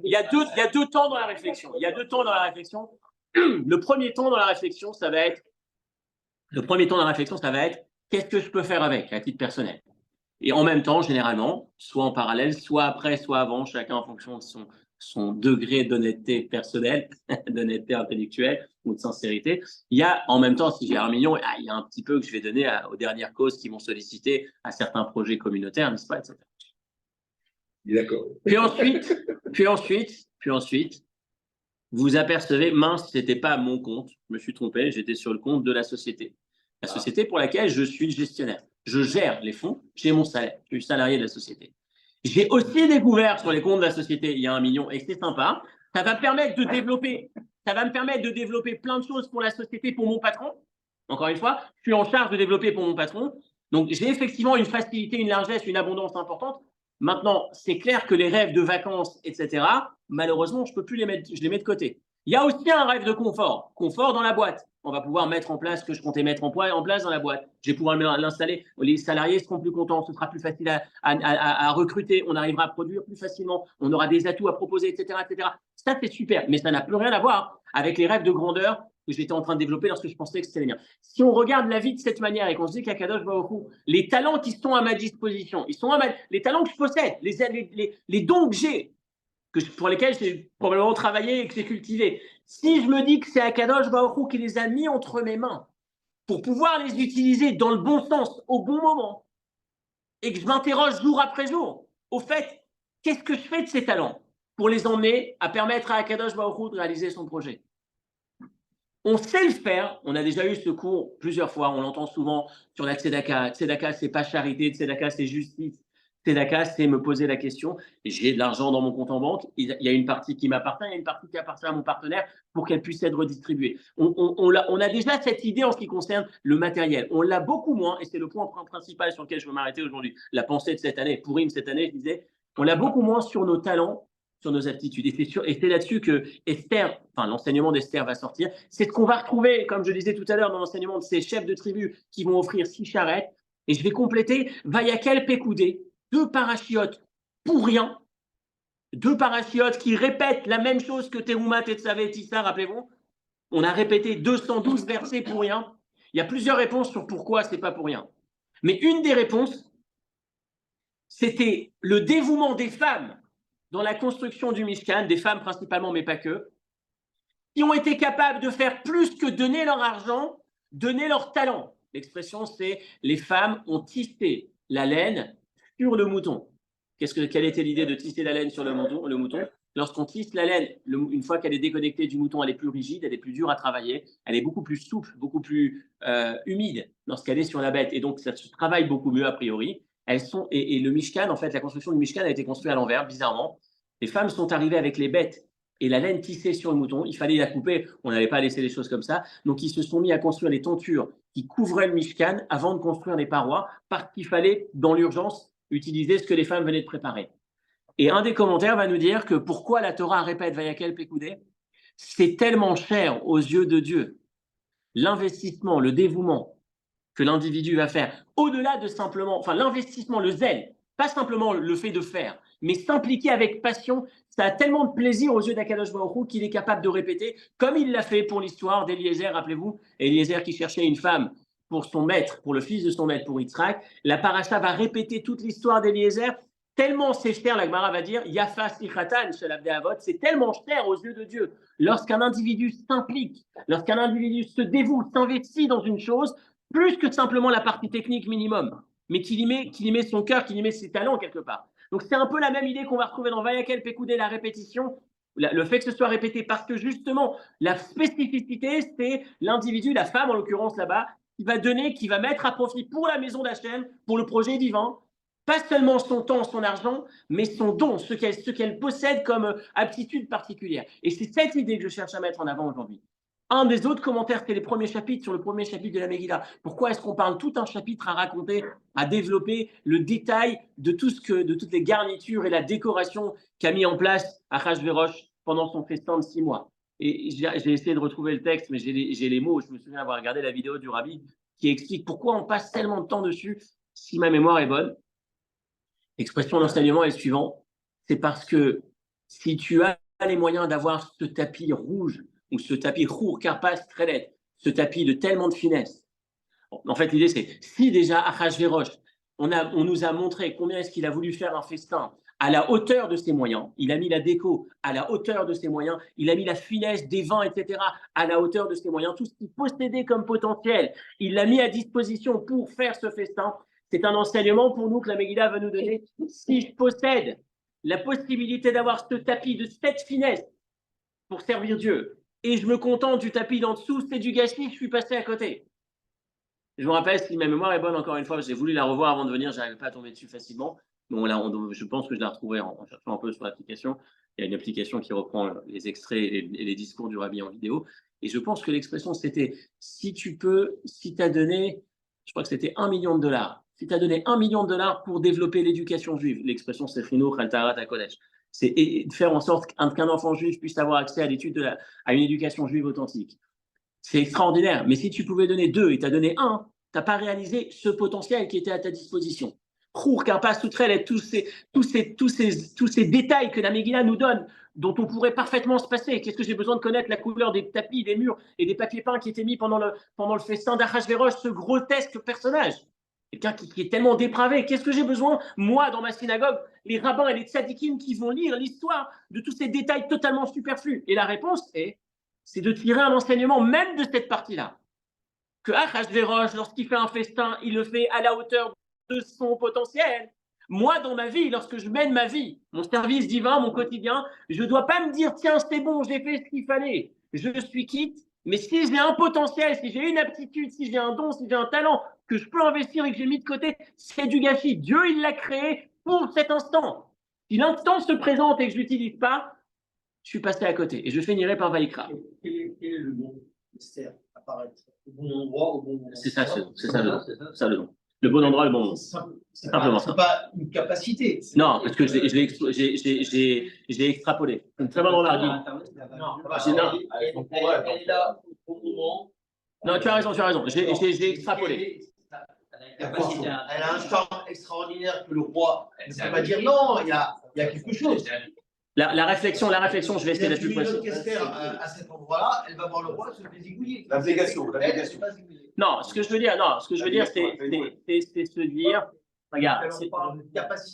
[SPEAKER 1] Il y a deux temps dans la réflexion. Il y a 2 temps dans la réflexion. Le premier temps dans la réflexion, ça va être qu'est-ce que je peux faire avec, à titre personnel. Et en même temps, généralement, soit en parallèle, soit après, soit avant, chacun en fonction de son degré d'honnêteté personnelle, d'honnêteté intellectuelle ou de sincérité. Il y a en même temps, si j'ai 1 million, il y a un petit peu que je vais donner aux dernières causes qui m'ont sollicité, à certains projets communautaires, n'est-ce pas, etc.
[SPEAKER 2] D'accord.
[SPEAKER 1] Puis ensuite, vous apercevez, mince, ce n'était pas mon compte, je me suis trompé, j'étais sur le compte de la société. La société pour laquelle je suis le gestionnaire. Je gère les fonds, j'ai mon salaire, je suis salarié de la société. J'ai aussi découvert sur les comptes de la société, il y a 1 million, et c'est sympa, ça va me permettre de développer plein de choses pour la société, pour mon patron. Encore une fois, je suis en charge de développer pour mon patron. Donc, j'ai effectivement une facilité, une largesse, une abondance importante. Maintenant, c'est clair que les rêves de vacances, etc., malheureusement, je ne peux plus les mettre, je les mets de côté. Il y a aussi un rêve de confort dans la boîte. On va pouvoir mettre en place ce que je comptais mettre en place dans la boîte. Je vais pouvoir l'installer. Les salariés seront plus contents, ce sera plus facile à recruter, on arrivera à produire plus facilement, on aura des atouts à proposer, etc., etc. Ça, c'est super, mais ça n'a plus rien à voir avec les rêves de grandeur que j'étais en train de développer lorsque je pensais que c'était les miens. Si on regarde la vie de cette manière et qu'on se dit qu'Akadosh Baruch Hu, les talents qui sont à ma disposition, les talents que je possède, les dons que j'ai, pour lesquels j'ai probablement travaillé et que j'ai cultivé, si je me dis que c'est Akadosh Baruch Hu qui les a mis entre mes mains pour pouvoir les utiliser dans le bon sens, au bon moment, et que je m'interroge jour après jour, au fait, qu'est-ce que je fais de ces talents pour les emmener à permettre à Akadosh Baruch Hu de réaliser son projet? On sait le faire, on a déjà eu ce cours plusieurs fois, on l'entend souvent sur la tzedaka. Tzedaka, c'est pas charité, tzedaka, c'est justice. Tzedaka, c'est me poser la question, j'ai de l'argent dans mon compte en banque, il y a une partie qui m'appartient, il y a une partie qui appartient à mon partenaire pour qu'elle puisse être redistribuée. On a déjà cette idée en ce qui concerne le matériel. On l'a beaucoup moins, et c'est le point principal sur lequel je veux m'arrêter aujourd'hui. La pensée de cette année, Pourim cette année, je disais, on l'a beaucoup moins sur nos talents, sur nos aptitudes. Et c'est là-dessus que Esther, enfin l'enseignement d'Esther va sortir. C'est ce qu'on va retrouver, comme je disais tout à l'heure, dans l'enseignement de ces chefs de tribu qui vont offrir 6 charrettes. Et je vais compléter Vayakel Pekoudé, 2 parachiotes pour rien, 2 parachiotes qui répètent la même chose que Teroumat, Tetzavé et Tissa, rappelez-vous. On a répété 212 versets pour rien. Il y a plusieurs réponses sur pourquoi c'est pas pour rien. Mais une des réponses, c'était le dévouement des femmes dans la construction du Mishkan, des femmes principalement, mais pas que, qui ont été capables de faire plus que donner leur argent, donner leur talent. L'expression, c'est les femmes ont tissé la laine sur le mouton. Quelle était l'idée de tisser la laine sur le mouton? Lorsqu'on tisse la laine, une fois qu'elle est déconnectée du mouton, elle est plus rigide, elle est plus dure à travailler, elle est beaucoup plus souple, beaucoup plus humide lorsqu'elle est sur la bête. Et donc, ça se travaille beaucoup mieux a priori. Et le Mishkan, en fait, la construction du Mishkan a été construite à l'envers, bizarrement. Les femmes sont arrivées avec les bêtes et la laine tissée sur le mouton. Il fallait la couper, on n'allait pas laisser les choses comme ça. Donc, ils se sont mis à construire les tentures qui couvraient le Mishkan avant de construire les parois, parce qu'il fallait, dans l'urgence, utiliser ce que les femmes venaient de préparer. Et un des commentaires va nous dire que pourquoi la Torah répète Vayakel Pekoudé, c'est tellement cher aux yeux de Dieu, l'investissement, le dévouement que l'individu va faire, au-delà de simplement, enfin l'investissement, le zèle, pas simplement le fait de faire, mais s'impliquer avec passion, ça a tellement de plaisir aux yeux d'Akadosh Baruch Hu qu'il est capable de répéter, comme il l'a fait pour l'histoire d'Eliezer, rappelez-vous, Eliezer qui cherchait une femme pour son maître, pour le fils de son maître, pour Yitzhak. La paracha va répéter toute l'histoire d'Eliezer, tellement c'est cher, la Gemara va dire, Yafa Sichatan, c'est tellement cher aux yeux de Dieu. Lorsqu'un individu s'implique, lorsqu'un individu se dévoue, s'investit dans une chose, plus que simplement la partie technique minimum, mais qu'il y met son cœur, qu'il y met ses talents quelque part. Donc c'est un peu la même idée qu'on va retrouver dans Vayakel Pekoudé, la répétition, le fait que ce soit répété, parce que justement, la spécificité, c'est l'individu, la femme en l'occurrence là-bas, qui va donner, qui va mettre à profit pour la maison d'Hachem, pour le projet divin, pas seulement son temps, son argent, mais son don, ce qu'elle possède comme aptitude particulière. Et c'est cette idée que je cherche à mettre en avant aujourd'hui. Un des autres commentaires, c'est les premiers chapitres, sur le premier chapitre de la Megillah. Pourquoi est-ce qu'on parle tout un chapitre à raconter, à développer le détail de toutes les garnitures et la décoration qu'a mis en place Achashverosh pendant son festin de 6 mois? Et j'ai essayé de retrouver le texte, mais j'ai les mots. Je me souviens avoir regardé la vidéo du Rabbi qui explique pourquoi on passe tellement de temps dessus, si ma mémoire est bonne. L'expression d'enseignement est le suivant, c'est parce que si tu as les moyens d'avoir ce tapis rouge ou ce tapis roux, carpas, très ce tapis de tellement de finesse. En fait, l'idée, c'est si déjà Achashverosh, on nous a montré combien est-ce qu'il a voulu faire un festin à la hauteur de ses moyens, il a mis la déco à la hauteur de ses moyens, il a mis la finesse des vins, etc., à la hauteur de ses moyens, tout ce qu'il possédait comme potentiel, il l'a mis à disposition pour faire ce festin. C'est un enseignement pour nous que la Megillah va nous donner. Si je possède la possibilité d'avoir ce tapis de cette finesse pour servir Dieu, et je me contente du tapis d'en dessous, c'est du gâchis, je suis passé à côté. Je me rappelle, si ma mémoire est bonne, encore une fois, j'ai voulu la revoir avant de venir, je n'arrivais pas à tomber dessus facilement. Bon, là, je pense que je la retrouverai en cherchant un peu sur l'application. Il y a une application qui reprend les extraits et les discours du Rabbi en vidéo. Et je pense que l'expression, c'était si tu as donné, je crois que c'était $1 million. Si tu as donné $1 million pour développer l'éducation juive, l'expression c'est Chinour, Khaltarat, à Kodesh. C'est faire en sorte qu'un enfant juif puisse avoir accès à l'étude, à une éducation juive authentique. C'est extraordinaire. Mais si tu pouvais donner 2 et tu as donné 1, tu n'as pas réalisé ce potentiel qui était à ta disposition. Khour, Karpas, Soutrel et tous ces détails que la Megillah nous donne, dont on pourrait parfaitement se passer. Qu'est-ce que j'ai besoin de connaître la couleur des tapis, des murs et des papiers peints qui étaient mis pendant le festin d'Achashverosh, ce grotesque personnage. Quelqu'un qui est tellement dépravé. Qu'est-ce que j'ai besoin, moi, dans ma synagogue, les rabbins et les tzadikim qui vont lire l'histoire de tous ces détails totalement superflus? Et la réponse c'est de tirer un enseignement même de cette partie-là. Que Achashverosh, lorsqu'il fait un festin, il le fait à la hauteur de son potentiel. Moi, dans ma vie, lorsque je mène ma vie, mon service divin, mon quotidien, je ne dois pas me dire, tiens, c'est bon, j'ai fait ce qu'il fallait. Je suis quitte Mais si j'ai un potentiel, si j'ai une aptitude, si j'ai un don, si j'ai un talent que je peux investir et que j'ai mis de côté, c'est du gâchis. Dieu, il l'a créé pour cet instant. Si l'instant se présente et que je ne l'utilise pas, je suis passé à côté et je finirai par Vaïkra.
[SPEAKER 3] Quel est le bon Esther apparaître au bon endroit, au bon moment?
[SPEAKER 1] C'est ça le don. Le bon endroit, le bon moment. Simplement ça.
[SPEAKER 3] C'est pas une capacité.
[SPEAKER 1] Non, parce que j'ai extrapolé. Une très bonne remarque.
[SPEAKER 3] Elle est là au bon moment.
[SPEAKER 1] Non, tu as raison. J'ai extrapolé.
[SPEAKER 3] Elle a un charme extraordinaire que le roi ne peut pas dire non, il y a quelque chose.
[SPEAKER 1] La réflexion, je vais essayer d'être plus précis.
[SPEAKER 3] Esther, à cet endroit-là, elle va voir le roi se désigouiller.
[SPEAKER 2] L'abnégation.
[SPEAKER 1] Non, ce que je veux dire, c'est se dire, regarde,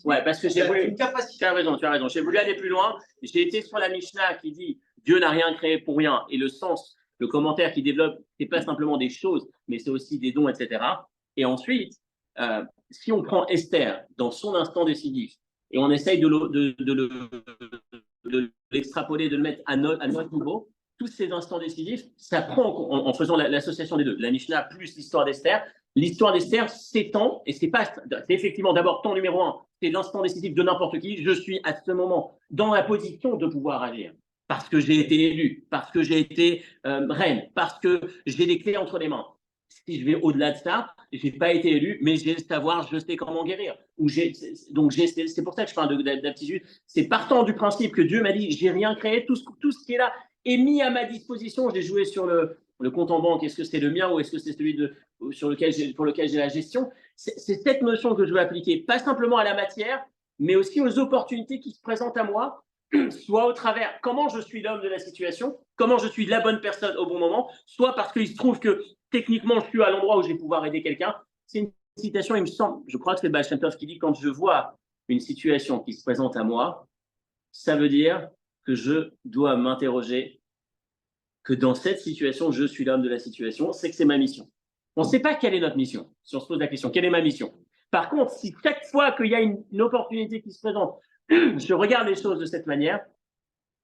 [SPEAKER 1] ouais, parce que j'ai voulu, tu as raison, j'ai voulu aller plus loin. J'ai été sur la Mishnah qui dit Dieu n'a rien créé pour rien, et le sens, le commentaire qui développe, c'est pas simplement des choses, mais c'est aussi des dons, etc. Et ensuite, si on prend Esther dans son instant décisif et on essaye de l'extrapoler, de le mettre à notre niveau, tous ces instants décisifs, ça prend en faisant l'association des deux, la Mishnah plus l'histoire d'Esther. L'histoire d'Esther s'étend, et c'est effectivement d'abord temps numéro 1, c'est l'instant décisif de n'importe qui. Je suis à ce moment dans la position de pouvoir agir, parce que j'ai été élu, parce que j'ai été reine, parce que j'ai les clés entre les mains. Si je vais au-delà de ça, je n'ai pas été élu, mais j'ai le savoir, je sais comment guérir. C'est pour ça que je parle d'aptitude. C'est partant du principe que Dieu m'a dit, j'ai rien créé, tout ce qui est là est mis à ma disposition. J'ai joué sur le compte en banque, est-ce que c'est le mien ou est-ce que c'est celui pour lequel j'ai la gestion. C'est cette notion que je veux appliquer, pas simplement à la matière, mais aussi aux opportunités qui se présentent à moi, soit au travers comment je suis l'homme de la situation, comment je suis la bonne personne au bon moment, soit parce qu'il se trouve que techniquement, je suis à l'endroit où je vais pouvoir aider quelqu'un. C'est une citation, il me semble, je crois que c'est Baal Shem Tov qui dit, quand je vois une situation qui se présente à moi, ça veut dire que je dois m'interroger que dans cette situation, je suis l'homme de la situation, c'est que c'est ma mission. On ne sait pas quelle est notre mission, si on se pose la question, quelle est ma mission? Par contre, si chaque fois qu'il y a une opportunité qui se présente, je regarde les choses de cette manière,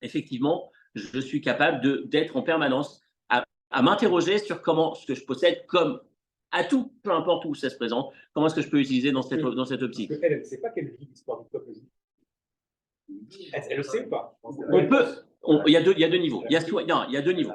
[SPEAKER 1] effectivement, je suis capable d'être en permanence à m'interroger sur comment ce que je possède comme atout, peu importe où ça se présente, comment est-ce que je peux l'utiliser dans cette optique.
[SPEAKER 2] Elle ne sait pas qu'elle vit l'histoire du peuple juif. Elle le sait ou pas?
[SPEAKER 1] Il y a deux niveaux. Il y a deux niveaux.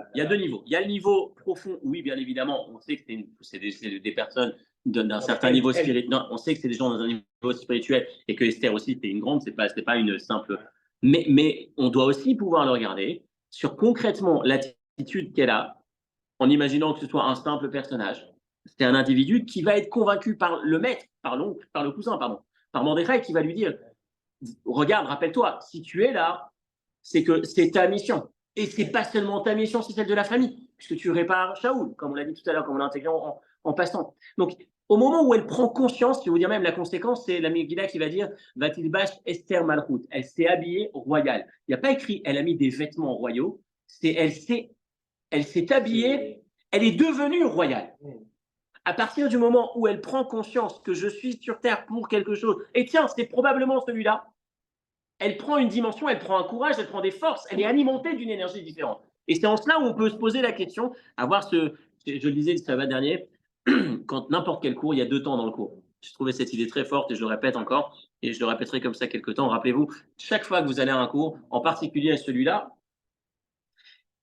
[SPEAKER 1] Il y a le niveau profond, oui, bien évidemment, on sait que c'est des personnes d'un certain niveau spirituel. Non, on sait que c'est des gens dans un niveau spirituel et que Esther aussi, c'était une grande, c'est pas une simple. Mais on doit aussi pouvoir le regarder sur concrètement l'attitude qu'elle a, en imaginant que ce soit un simple personnage. C'est un individu qui va être convaincu par le maître, par l'oncle, par le cousin, pardon, par Mordechai, qui va lui dire regarde, rappelle-toi, si tu es là, c'est que c'est ta mission. Et ce n'est pas seulement ta mission, c'est celle de la famille, puisque tu répares Shaoul, comme on l'a dit tout à l'heure, comme on l'a intégré en passant. Donc, au moment où elle prend conscience, je vais vous dire même la conséquence, c'est la Megillah qui va dire Vatilbash Esther Malchut. Elle s'est habillée royale. Il n'y a pas écrit elle a mis des vêtements royaux, elle s'est habillée, elle est devenue royale. À partir du moment où elle prend conscience que je suis sur Terre pour quelque chose, et tiens, c'est probablement celui-là, elle prend une dimension, elle prend un courage, elle prend des forces, elle est alimentée d'une énergie différente. Et c'est en cela où on peut se poser la question, je le disais le sabbat dernier, quand n'importe quel cours, il y a 2 temps dans le cours. J'ai trouvé cette idée très forte et je le répète encore, et je le répéterai comme ça quelques temps. Rappelez-vous, chaque fois que vous allez à un cours, en particulier à celui-là,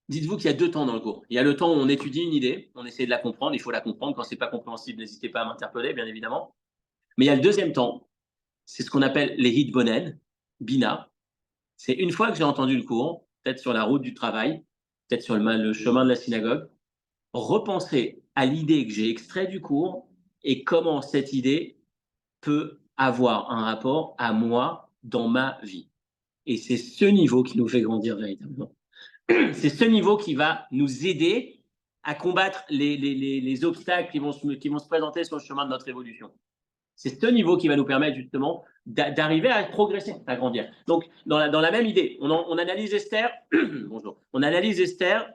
[SPEAKER 1] dites-vous qu'il y a 2 temps dans le cours. Il y a le temps où on étudie une idée, on essaie de la comprendre, il faut la comprendre. Quand ce n'est pas compréhensible, n'hésitez pas à m'interpeller, bien évidemment. Mais il y a le deuxième temps, c'est ce qu'on appelle les hitbonen, Bina. C'est une fois que j'ai entendu le cours, peut-être sur la route du travail, peut-être sur le chemin de la synagogue, repenser à l'idée que j'ai extraite du cours et comment cette idée peut avoir un rapport à moi dans ma vie. Et c'est ce niveau qui nous fait grandir véritablement. C'est ce niveau qui va nous aider à combattre les obstacles qui vont se présenter sur le chemin de notre évolution. C'est ce niveau qui va nous permettre justement d'arriver à progresser, à grandir. Donc, dans la même idée, on analyse Esther. Bonjour. On analyse Esther.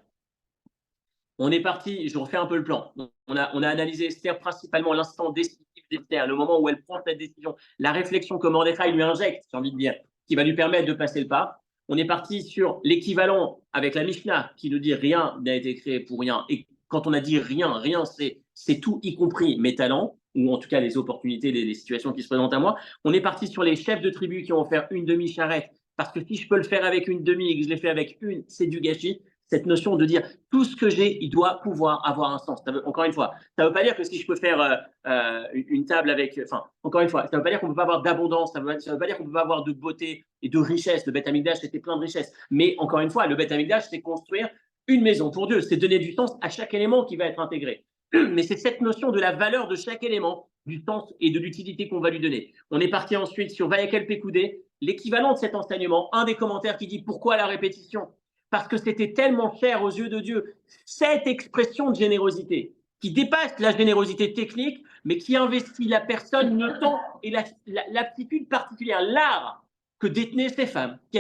[SPEAKER 1] On est parti, je refais un peu le plan. On a analysé Esther principalement l'instant décisif d'Esther, le moment où elle prend cette décision, la réflexion que Mordechai lui injecte, j'ai envie de dire, qui va lui permettre de passer le pas. On est parti sur l'équivalent avec la Mishnah qui nous dit rien n'a été créé pour rien. Et quand on a dit rien, rien, c'est tout, y compris mes talents, ou en tout cas les opportunités, les situations qui se présentent à moi. On est parti sur les chefs de tribu qui ont offert une demi-charrette, parce que si je peux le faire avec une demi et que je l'ai fait avec une, c'est du gâchis. Cette notion de dire tout ce que j'ai, il doit pouvoir avoir un sens. Encore une fois, ça ne veut pas dire que si je peux faire une table avec. Enfin, encore une fois, ça ne veut pas dire qu'on ne peut pas avoir d'abondance, ça ne veut pas dire qu'on ne peut pas avoir de beauté et de richesse. Le Beth Amikdash, c'était plein de richesses. Mais encore une fois, le Beth Amikdash, c'est construire une maison pour Dieu. C'est donner du sens à chaque élément qui va être intégré. Mais c'est cette notion de la valeur de chaque élément, du sens et de l'utilité qu'on va lui donner. On est parti ensuite sur Vayakel Pekoudé, l'équivalent de cet enseignement. Un des commentaires qui dit pourquoi la répétition? Parce que c'était tellement cher aux yeux de Dieu. Cette expression de générosité qui dépasse la générosité technique, mais qui investit la personne, le temps et l'aptitude particulière, l'art que détenaient ces femmes, qui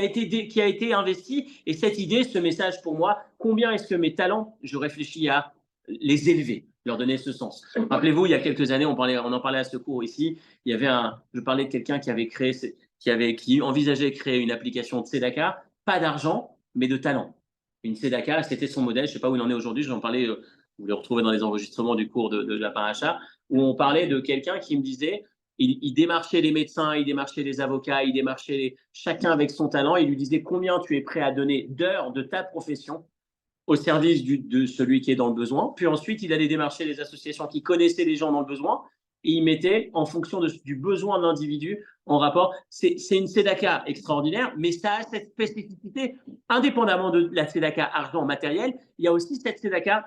[SPEAKER 1] a été investi. Et cette idée, ce message pour moi, combien est-ce que mes talents, je réfléchis à les élever, leur donner ce sens. Rappelez-vous, il y a quelques années, on en parlait à ce cours ici, je parlais de quelqu'un qui envisageait de créer une application de Tzedaka, pas d'argent, mais de talent. Une Tzedaka, c'était son modèle, je ne sais pas où il en est aujourd'hui, j'en parlais, vous le retrouvez dans les enregistrements du cours de la paracha, où on parlait de quelqu'un qui me disait, il démarchait les médecins, il démarchait les avocats, il démarchait chacun avec son talent, il lui disait combien tu es prêt à donner d'heures de ta profession au service de celui qui est dans le besoin. Puis ensuite, il allait démarcher les associations qui connaissaient les gens dans le besoin et il mettait en fonction du besoin de l'individu en rapport. C'est une tzedaka extraordinaire, mais ça a cette spécificité, indépendamment de la tzedaka argent matériel, il y a aussi cette tzedaka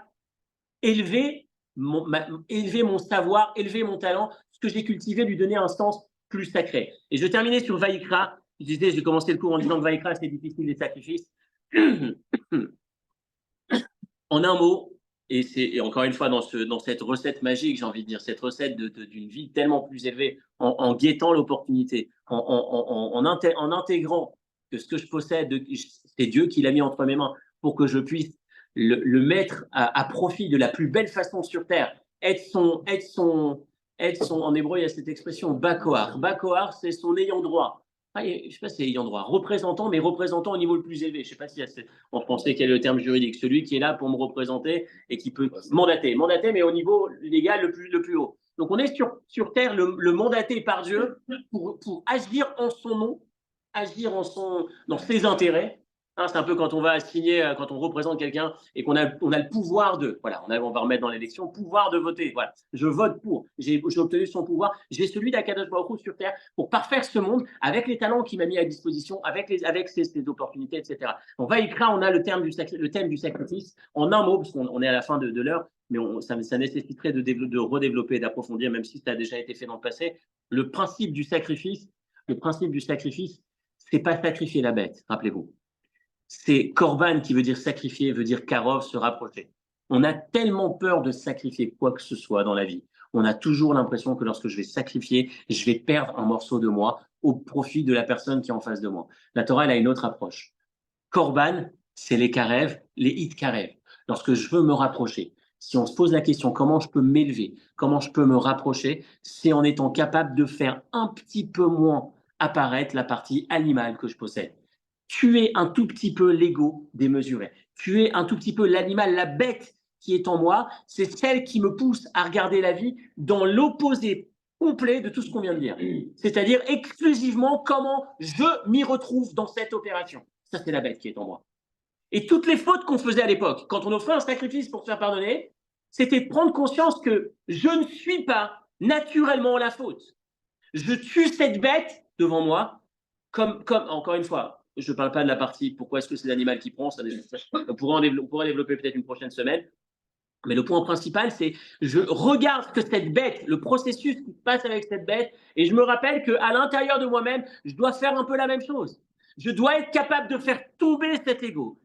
[SPEAKER 1] élever mon savoir, élever mon talent, ce que j'ai cultivé, lui donner un sens plus sacré. Et je terminais sur Vaïkra. J'ai commencé le cours en disant que Vaïkra, c'est difficile les sacrifices. En un mot, et encore une fois dans cette recette magique, j'ai envie de dire, cette recette d'une vie tellement plus élevée, en guettant l'opportunité, en intégrant que ce que je possède, c'est Dieu qui l'a mis entre mes mains pour que je puisse le mettre à profit de la plus belle façon sur Terre, en hébreu, il y a cette expression bakoar. Bakoar, c'est son ayant droit. Je ne sais pas si c'est ayant droit, représentant, mais représentant au niveau le plus élevé. Je ne sais pas si en français quel est le terme juridique. Celui qui est là pour me représenter et qui peut mandater, mais au niveau légal le plus haut. Donc on est sur Terre, le mandaté par Dieu pour agir en son nom, agir dans ses intérêts. C'est un peu quand on va signer, quand on représente quelqu'un et qu'on a le pouvoir de, voilà, on va remettre dans l'élection, pouvoir de voter. Voilà, je vote pour, j'ai obtenu son pouvoir, j'ai celui d'Akadosh Baruch Hu sur Terre pour parfaire ce monde avec les talents qu'il m'a mis à disposition, avec ses opportunités, etc. On va écrire, on a le thème du sacrifice en un mot, parce qu'on est à la fin de l'heure, mais ça nécessiterait de redévelopper, d'approfondir, même si ça a déjà été fait dans le passé. Le principe du sacrifice, c'est pas sacrifier la bête, rappelez-vous. C'est korban qui veut dire sacrifier, veut dire karov, se rapprocher. On a tellement peur de sacrifier quoi que ce soit dans la vie. On a toujours l'impression que lorsque je vais sacrifier, je vais perdre un morceau de moi au profit de la personne qui est en face de moi. La Torah, elle a une autre approche. Korban, c'est les karev, les hit karev. Lorsque je veux me rapprocher, si on se pose la question comment je peux m'élever, comment je peux me rapprocher, c'est en étant capable de faire un petit peu moins apparaître la partie animale que je possède. Tuer un tout petit peu l'ego démesuré, tuer un tout petit peu l'animal, la bête qui est en moi, c'est celle qui me pousse à regarder la vie dans l'opposé complet de tout ce qu'on vient de dire. C'est-à-dire exclusivement comment je m'y retrouve dans cette opération. Ça, c'est la bête qui est en moi. Et toutes les fautes qu'on faisait à l'époque, quand on offrait un sacrifice pour se faire pardonner, c'était de prendre conscience que je ne suis pas naturellement la faute. Je tue cette bête devant moi, comme encore une fois, je ne parle pas de la partie pourquoi est-ce que c'est l'animal qui prend, on pourra développer peut-être une prochaine semaine. Mais le point principal, c'est je regarde que cette bête, le processus qui se passe avec cette bête, et je me rappelle qu'à l'intérieur de moi-même, je dois faire un peu la même chose. Je dois être capable de faire tomber cet ego.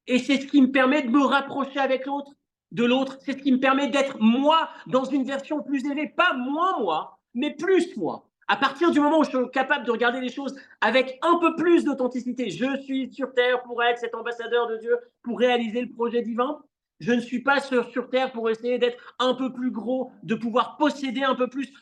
[SPEAKER 1] Et c'est ce qui me permet de me rapprocher avec l'autre, de l'autre. C'est ce qui me permet d'être moi dans une version plus élevée. Pas moins moi, mais plus moi. À partir du moment où je suis capable de regarder les choses avec un peu plus d'authenticité, je suis sur Terre pour être cet ambassadeur de Dieu, pour réaliser le projet divin. Je ne suis pas sur Terre pour essayer d'être un peu plus gros, de pouvoir posséder un peu plus.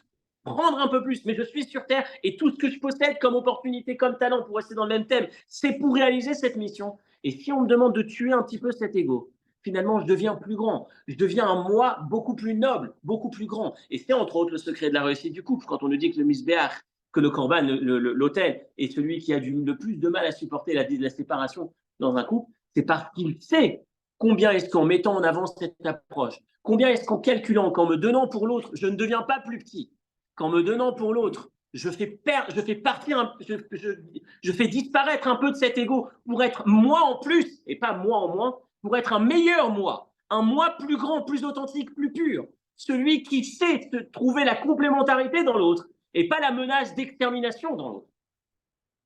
[SPEAKER 1] prendre un peu plus, mais je suis sur Terre et tout ce que je possède comme opportunité, comme talent, pour rester dans le même thème, c'est pour réaliser cette mission. Et si on me demande de tuer un petit peu cet ego, finalement, je deviens plus grand. Je deviens un moi beaucoup plus noble, beaucoup plus grand. Et c'est entre autres le secret de la réussite du couple. Quand on nous dit que le misbéach, que le korban, l'autel, est celui qui a le plus de mal à supporter la séparation dans un couple, c'est parce qu'il sait combien est-ce qu'en mettant en avant cette approche, combien est-ce qu'en calculant, qu'en me donnant pour l'autre, je ne deviens pas plus petit, qu'en me donnant pour l'autre, je fais disparaître un peu de cet ego pour être moi en plus et pas moi en moins, pour être un meilleur moi, un moi plus grand, plus authentique, plus pur, celui qui sait trouver la complémentarité dans l'autre et pas la menace d'extermination dans l'autre.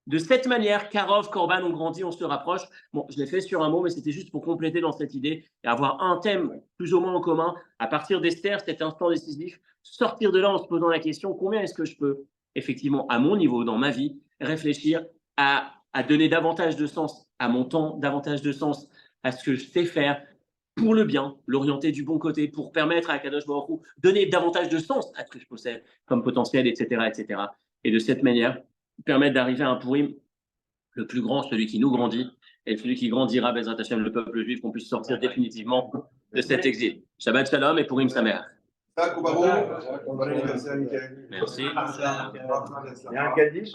[SPEAKER 1] De cette manière, Karov, Corban, on grandit, on se rapproche. Bon, je l'ai fait sur un mot, mais c'était juste pour compléter dans cette idée et avoir un thème plus ou moins en commun. À partir d'Esther, cet instant décisif, sortir de là en se posant la question, combien est-ce que je peux, effectivement, à mon niveau, dans ma vie, réfléchir à donner davantage de sens à mon temps, davantage de sens à ce que je sais faire pour le bien, l'orienter du bon côté, pour permettre à Kadosh Baruch Hu donner davantage de sens à ce que je possède comme potentiel, etc., etc. Et de cette manière, permettre d'arriver à un Purim le plus grand, celui qui nous grandit, et celui qui grandira, Bezrat Hashem, le peuple juif, qu'on puisse sortir définitivement de cet exil. Shabbat Shalom et Purim Sameach. Merci.
[SPEAKER 2] Il y a un Kaddish.